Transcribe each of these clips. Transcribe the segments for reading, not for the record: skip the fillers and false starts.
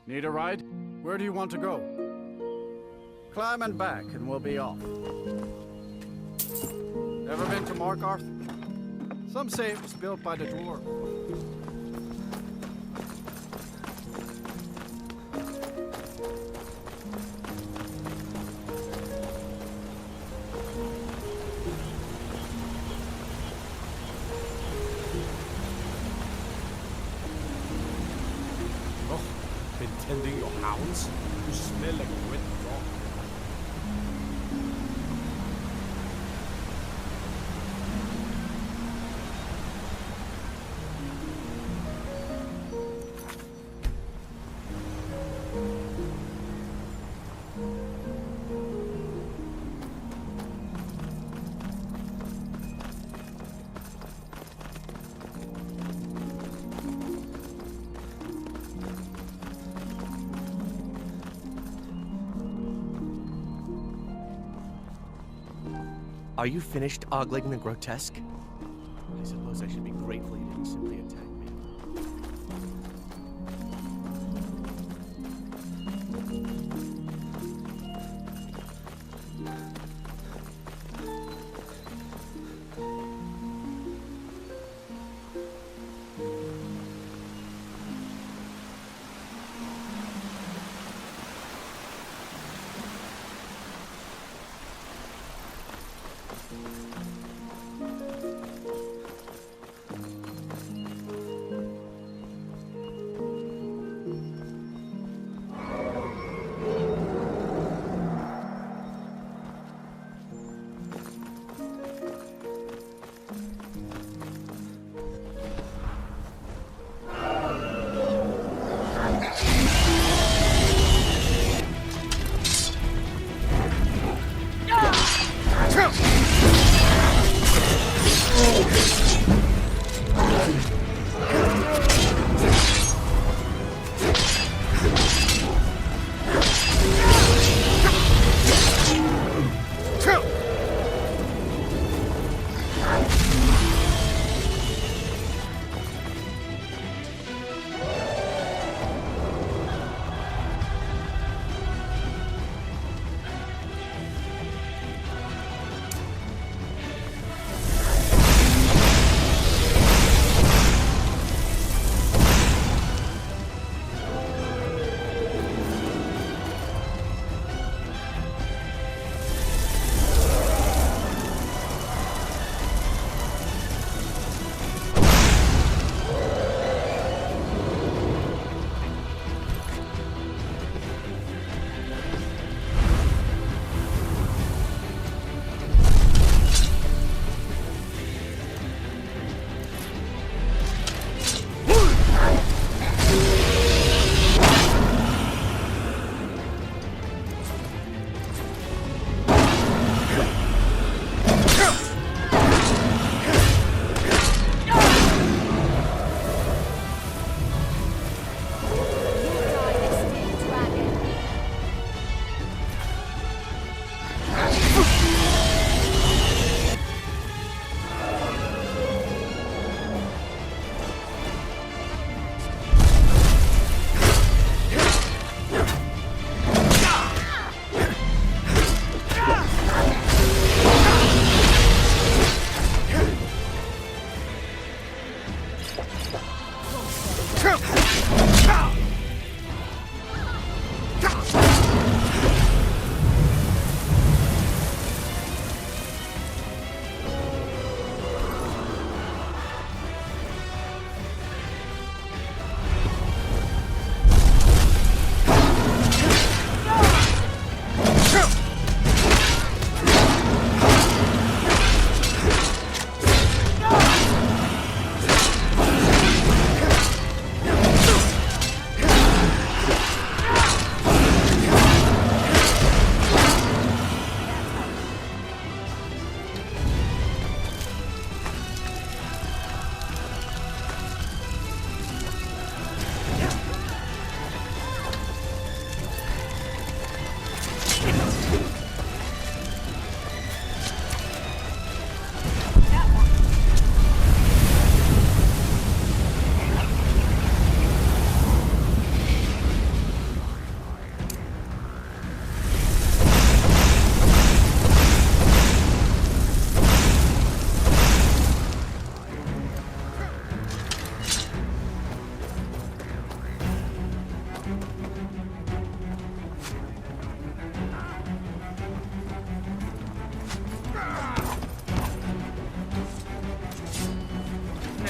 Need a ride? Where do you want to go? Climb and back, and we'll be off. Ever been to Markarth? Some say it was built by the dwarves. Been tending your hounds? You smell like a wet dog. Are you finished ogling the grotesque? I suppose I should be grateful you didn't simply attack me.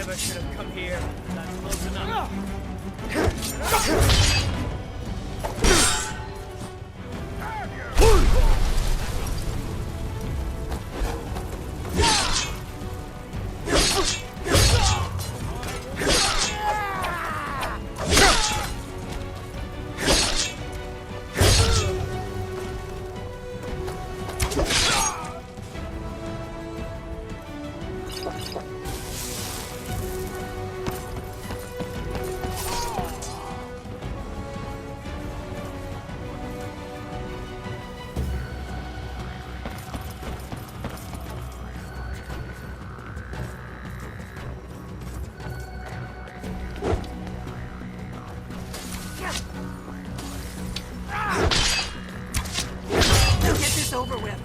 never should have come here. Not close enough. Over with.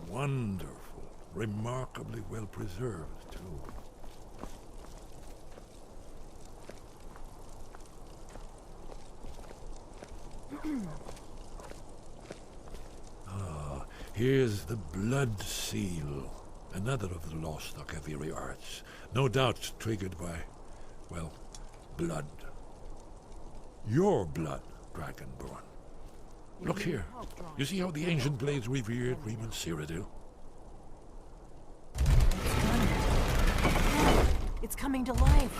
Wonderful. Remarkably well preserved, too. Here's the Blood Seal. Another of the lost Akaviri arts. No doubt triggered by, well, blood. Your blood, Dragonborn. Look here. You see how the ancient blades revered Riemann Cyrodiil? It's coming to life.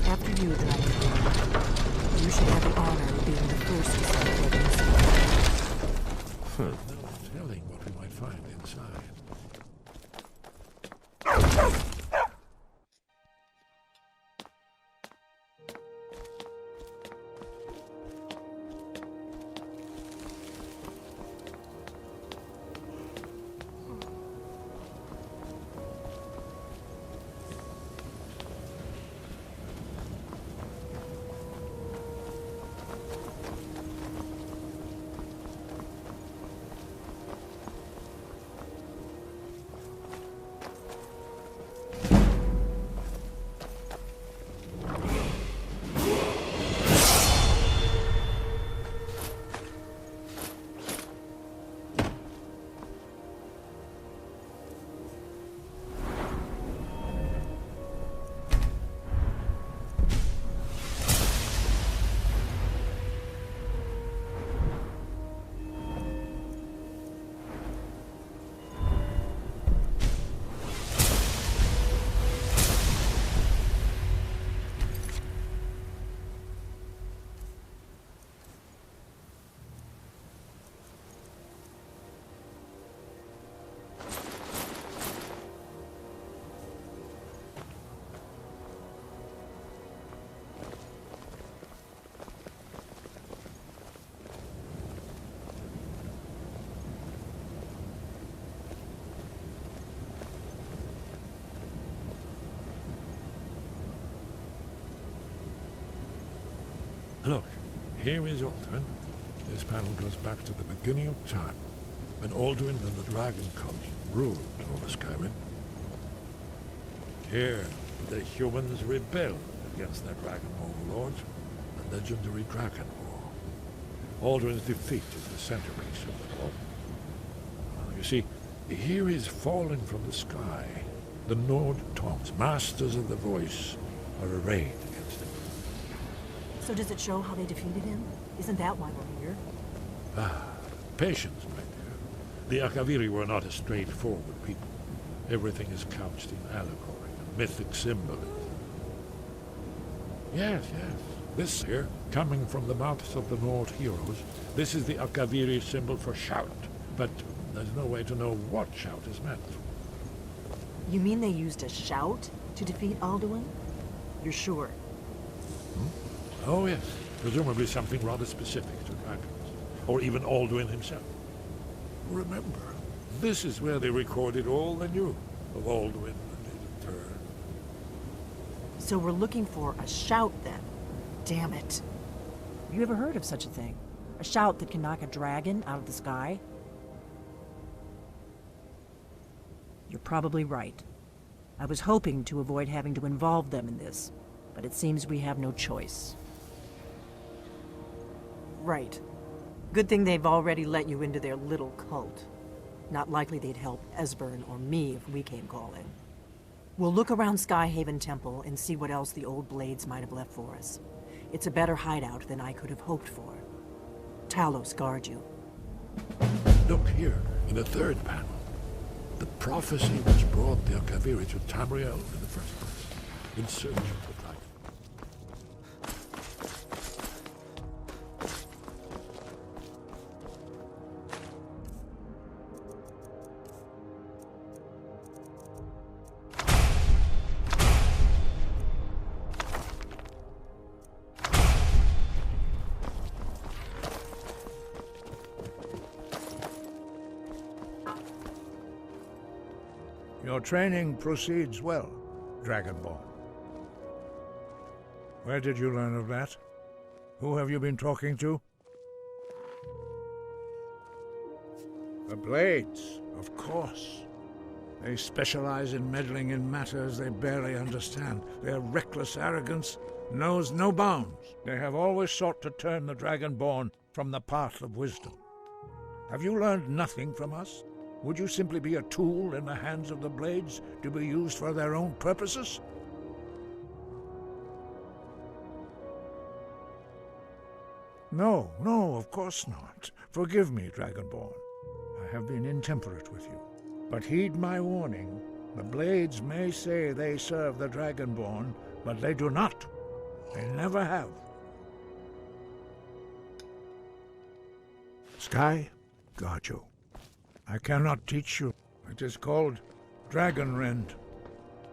After you, Dragonborn. You should have the honor of being the first to celebrate this. No telling what we might find inside. Look, here is Alduin. This panel goes back to the beginning of time, when Alduin and the Dragon Cult ruled over Skyrim. Here, the humans rebelled against their dragon overlords, the legendary Dragon War. Alduin's defeat is the centerpiece of the war. You see, here is fallen from the sky. The Nord Taunts, masters of the voice, are arrayed against him. So does it show how they defeated him? Isn't that why we're here? Patience, my dear. The Akaviri were not a straightforward people. Everything is couched in allegory and mythic symbolism. Yes. This here, coming from the mouths of the Nord heroes, this is the Akaviri symbol for shout. But there's no way to know what shout is meant. You mean they used a shout to defeat Alduin? You're sure? Oh yes, presumably something rather specific to dragons, or even Alduin himself. Remember, this is where they recorded all they knew of Alduin and his turn. So we're looking for a shout then? Damn it. You ever heard of such a thing? A shout that can knock a dragon out of the sky? You're probably right. I was hoping to avoid having to involve them in this, but it seems we have no choice. Right. Good thing they've already let you into their little cult. Not likely they'd help Esbern or me if we came calling. We'll look around Skyhaven Temple and see what else the old blades might have left for us. It's a better hideout than I could have hoped for. Talos guard you. Look here, in the third panel. The prophecy which brought the Akaviri to Tamriel in the first place, in search of the dragon. Your training proceeds well, Dragonborn. Where did you learn of that? Who have you been talking to? The Blades, of course. They specialize in meddling in matters they barely understand. Their reckless arrogance knows no bounds. They have always sought to turn the Dragonborn from the path of wisdom. Have you learned nothing from us? Would you simply be a tool in the hands of the Blades to be used for their own purposes? No, of course not. Forgive me, Dragonborn. I have been intemperate with you. But heed my warning. The Blades may say they serve the Dragonborn, but they do not. They never have. Sky, guard you. I cannot teach you. It is called Dragonrend,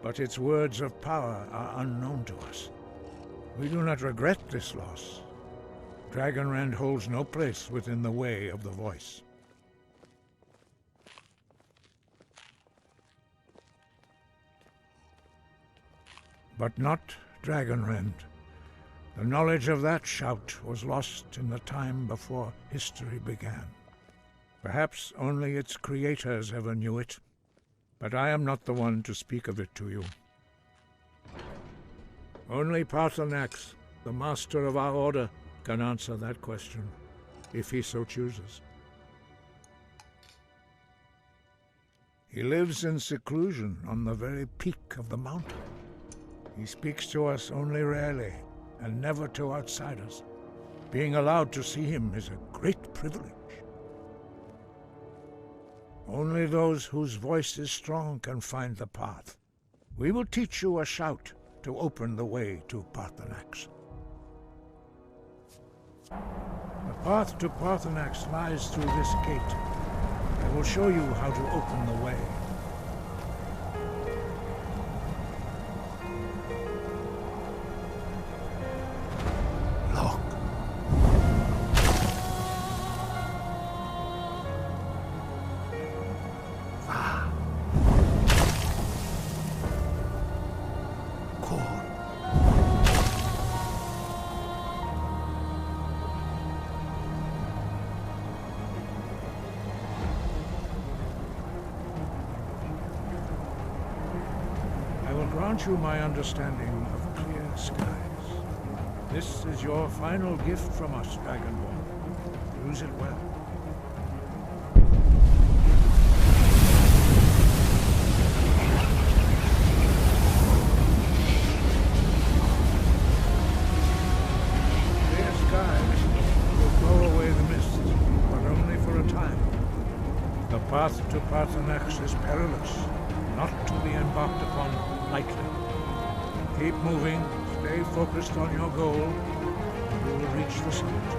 but its words of power are unknown to us. We do not regret this loss. Dragonrend holds no place within the way of the voice. But not Dragonrend. The knowledge of that shout was lost in the time before history began. Perhaps only its creators ever knew it, but I am not the one to speak of it to you. Only Paarthurnax, the master of our order, can answer that question, if he so chooses. He lives in seclusion on the very peak of the mountain. He speaks to us only rarely, and never to outsiders. Being allowed to see him is a great privilege. Only those whose voice is strong can find the path. We will teach you a shout to open the way to Paarthurnax. The path to Paarthurnax lies through this gate. I will show you how to open the way. grant you my understanding of clear skies. This is your final gift from us, Dragonborn. Use it well. Clear skies will blow away the mist, but only for a time. The path to Parthenax is perilous, not to be embarked upon lightly. Keep moving, stay focused on your goal, and you will reach the summit.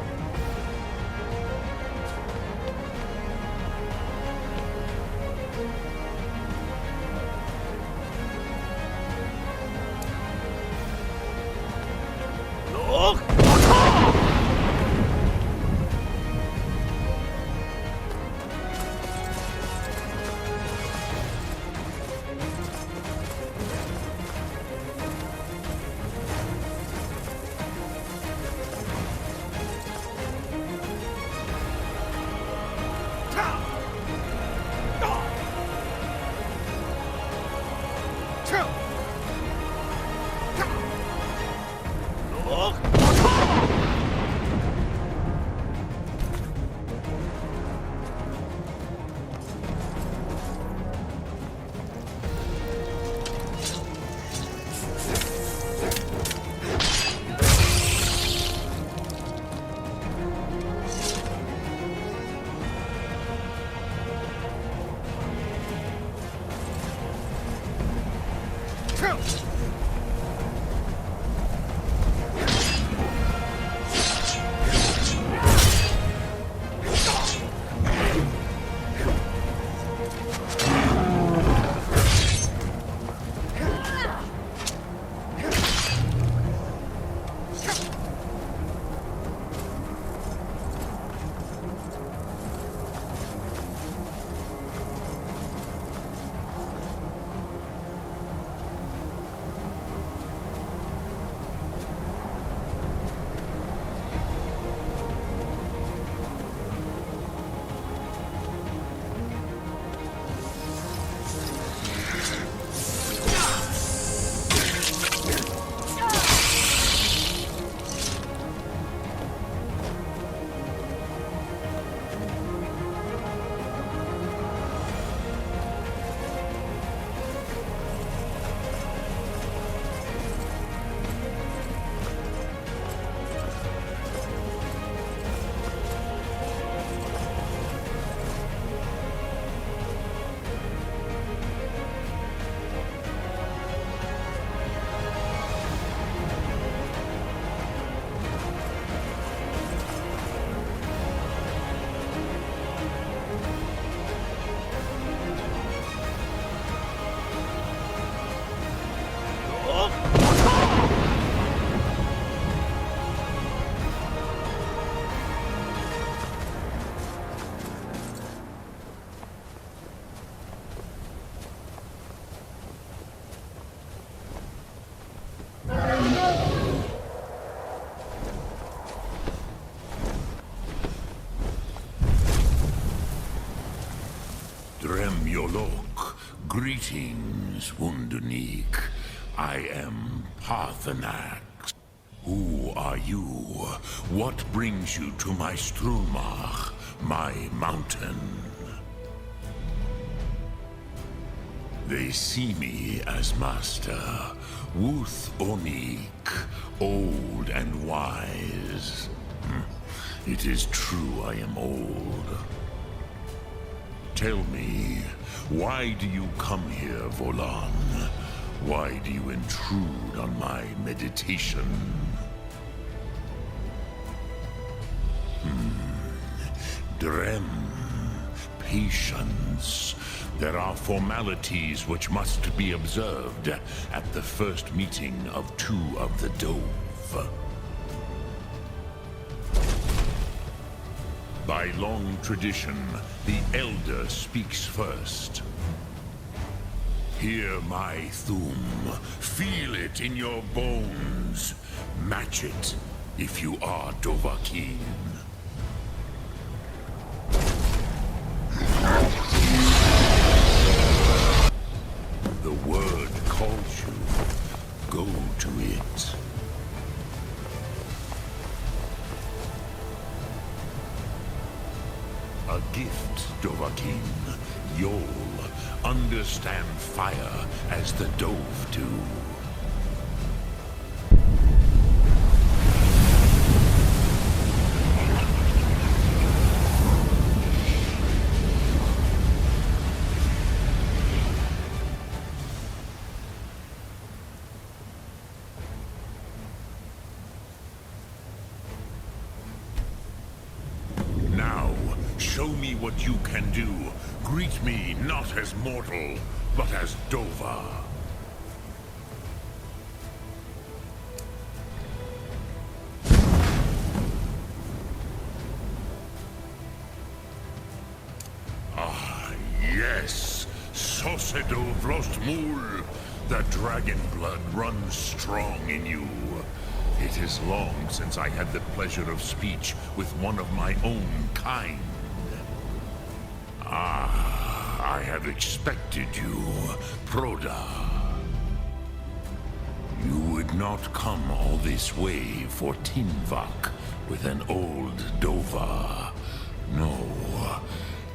Dremyolok, greetings, Wunderneek. I am Parthenax. Who are you? What brings you to my Strulmach, my mountain? They see me as master, Wuth Onik, old and wise. It is true I am old. Tell me, why do you come here, Volan? Why do you intrude on my meditation? Drem, patience. There are formalities which must be observed at the first meeting of two of the Dove. By long tradition, the Elder speaks first. Hear my Thum. Feel it in your bones. Match it if you are Dovahkiin. The word calls you. fighting, you'll understand fire as the Dove do. Now, show me what you can do. Greet me not as mortal, but as Dova. Ah, yes. Sosedo Vrostmul. The dragon blood runs strong in you. It is long since I had the pleasure of speech with one of my own kind. Ah, I have expected you, Proda. You would not come all this way for Tinvak with an old Dova. No,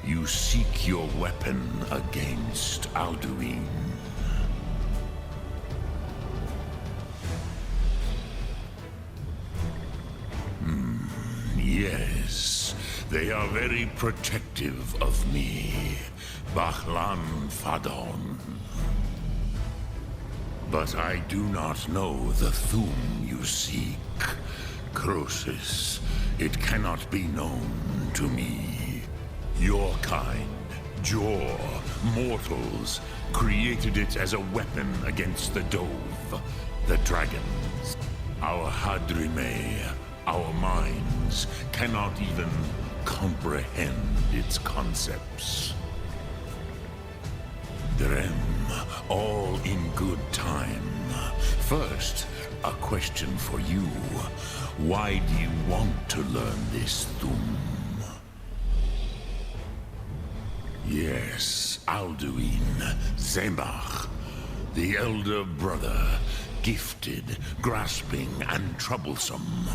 you seek your weapon against Alduin. Yes, they are very protective of me, Bachlan Fadon. But I do not know the Thum you seek. Croesus, it cannot be known to me. Your kind, Jor, mortals, created it as a weapon against the Dove, the dragons. Our Hadrime, our minds cannot even comprehend its concepts. Drem, all in good time. First, a question for you. Why do you want to learn this Thum? Yes, Alduin, Zemach, the elder brother, gifted, grasping, and troublesome,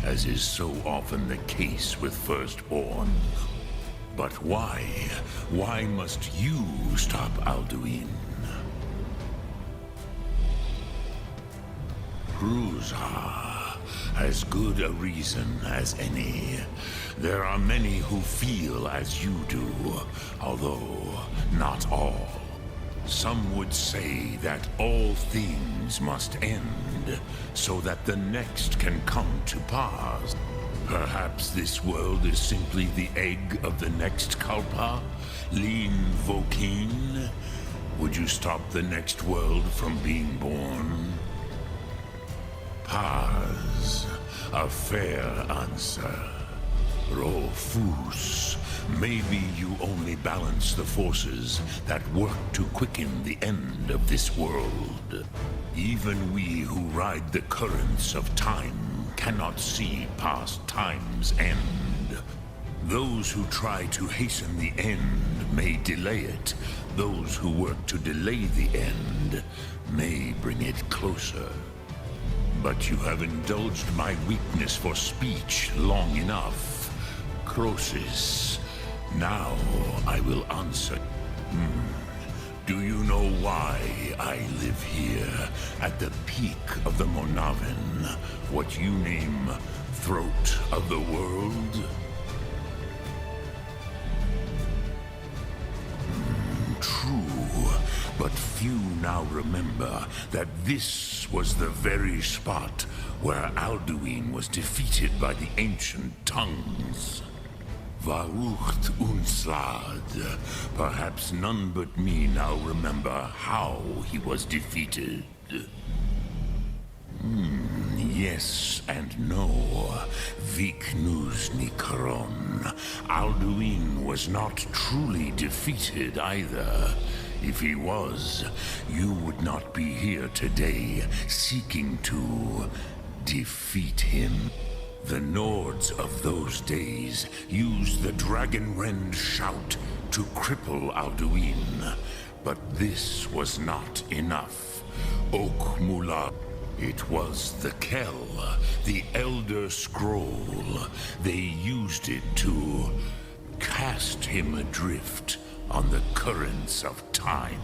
as is so often the case with firstborn. But why? Why must you stop Alduin? Cruzha, as good a reason as any. There are many who feel as you do, although not all. Some would say that all things must end, so that the next can come to pass. Perhaps this world is simply the egg of the next Kalpa? Lin Vokin? Would you stop the next world from being born? Paz, a fair answer. Rofus, maybe you only balance the forces that work to quicken the end of this world. Even we who ride the currents of time cannot see past time's end. Those who try to hasten the end may delay it. Those who work to delay the end may bring it closer. But you have indulged my weakness for speech long enough. Croesus, now I will answer. Do you know why I live here, at the peak of the Monavin, what you name throat of the world? True, but few now remember that this was the very spot where Alduin was defeated by the ancient tongues. Varucht Unslad. Perhaps none but me now remember how he was defeated. Yes and no. Viknus Nikaron. Alduin was not truly defeated either. If he was, you would not be here today seeking to defeat him. The Nords of those days used the Dragonrend shout to cripple Alduin, but this was not enough. Okmula. It was the Kell, the Elder Scroll. They used it to cast him adrift, on the currents of time.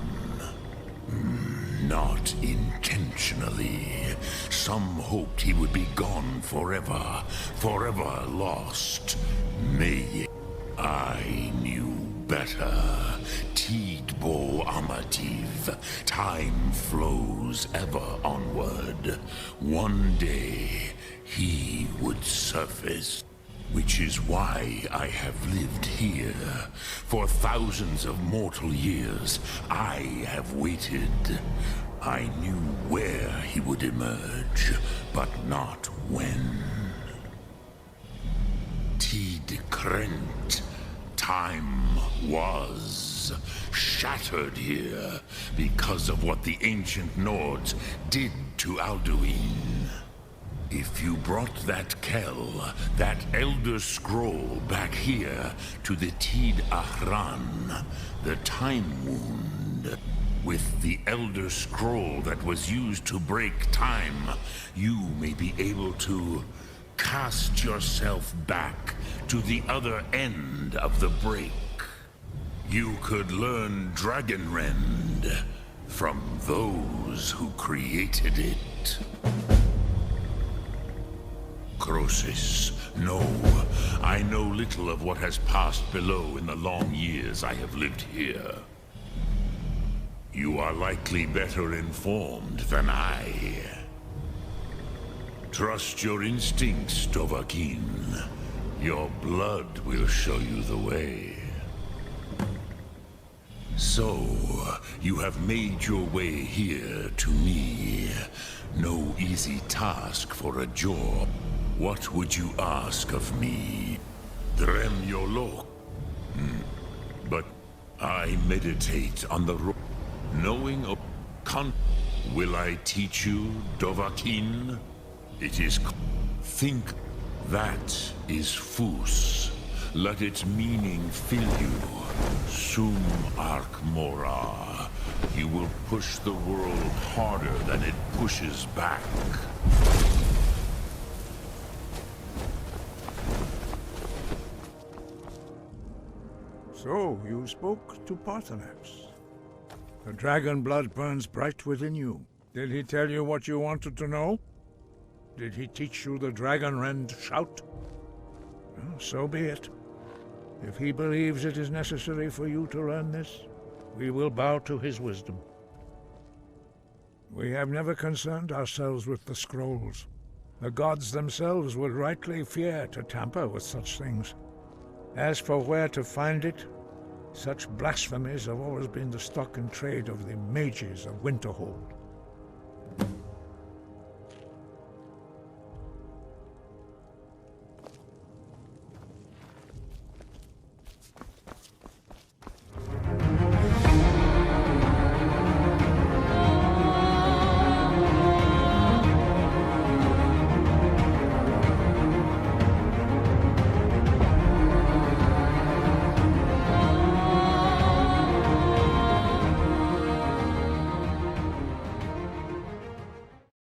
Not intentionally. Some hoped he would be gone forever, forever lost. May I knew better. Tidbo Amativ. Time flows ever onward. One day he would surface. Which is why I have lived here. For thousands of mortal years, I have waited. I knew where he would emerge, but not when. Tid Krent. Time was shattered here because of what the ancient Nords did to Alduin. If you brought that Kell, that Elder Scroll back here to the Tid Ahran, the Time Wound, with the Elder Scroll that was used to break time, you may be able to cast yourself back to the other end of the break. You could learn Dragonrend from those who created it. Croesus, no. I know little of what has passed below in the long years I have lived here. You are likely better informed than I. Trust your instincts, Dovahkiin. Your blood will show you the way. So, you have made your way here to me. No easy task for a job. What would you ask of me? Drem Yolok. But I meditate on the knowing of will I teach you, Dovahkiin? It is think. That is Fus. Let its meaning fill you. Sum Arc Mora. You will push the world harder than it pushes back. So, you spoke to Paarthurnax. The dragon blood burns bright within you. Did he tell you what you wanted to know? Did he teach you the Dragonrend shout? Well, so be it. If he believes it is necessary for you to learn this, we will bow to his wisdom. We have never concerned ourselves with the scrolls. The gods themselves would rightly fear to tamper with such things. As for where to find it, such blasphemies have always been the stock and trade of the mages of Winterhold.